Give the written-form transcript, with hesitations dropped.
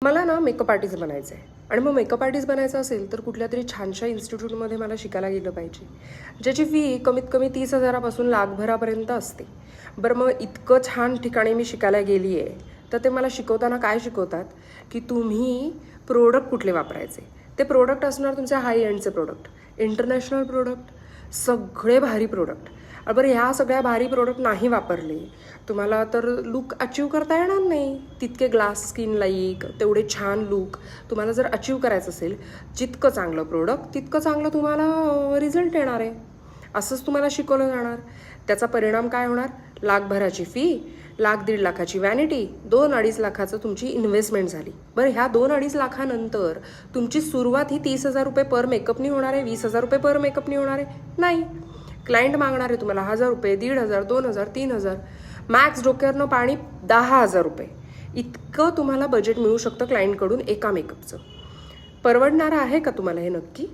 मला ना makeup artist बनायचं आहे आणि मग मेकअप आर्टिस्ट बनायचं असेल तर कुठल्या तरी छानशा इन्स्टिट्यूटमध्ये मला शिकायला गेलं पाहिजे, ज्याची फी कमीत कमी 30,000पासून लाखभरापर्यंत असते. बरं, मग इतकं छान ठिकाणी मी शिकायला गेली आहे, तर ते मला शिकवताना काय शिकवतात की तुम्ही प्रोडक्ट कुठले वापरायचे. ते प्रोडक्ट असणार तुमचे हाय एंडचे प्रोडक्ट, इंटरनॅशनल प्रोडक्ट, सगळे भारी प्रोडक्ट. बरं, ह्या सगळ्या भारी प्रोडक्ट नाही वापरले तुम्हाला तर लुक अचीव करता येणार नाही. तितके ग्लास स्किन लाईक तेवढे छान लुक तुम्हाला जर अचीव करायचं असेल, जितकं चांगलं प्रोडक्ट तितकं चांगलं तुम्हाला रिझल्ट येणार आहे. असंच तुम्हाला शिकवलं जाणार. त्याचा परिणाम काय होणार? लाखभराची फी, 1,00,000-1.5 लाखाची व्हॅनिटी, 2-2.5 लाखाचं तुमची इन्व्हेस्टमेंट झाली. बरं, ह्या 2-2.5 लाखानंतर तुमची सुरुवात ही 30,000 रुपये पर मेकअपनी होणार आहे, 20,000 रुपये पर मेकअपनी होणार आहे? नाही. क्लायंट मागणार आहे तुम्हाला 1,000 रुपये, 1,500, 2,000, 3,000, मॅक्स डोक्यावरनं पाणी 10,000 रुपये इतकं तुम्हाला बजेट मिळू शकतं क्लायंटकडून एका मेकअपचं. परवडणारं आहे का तुम्हाला हे नक्की?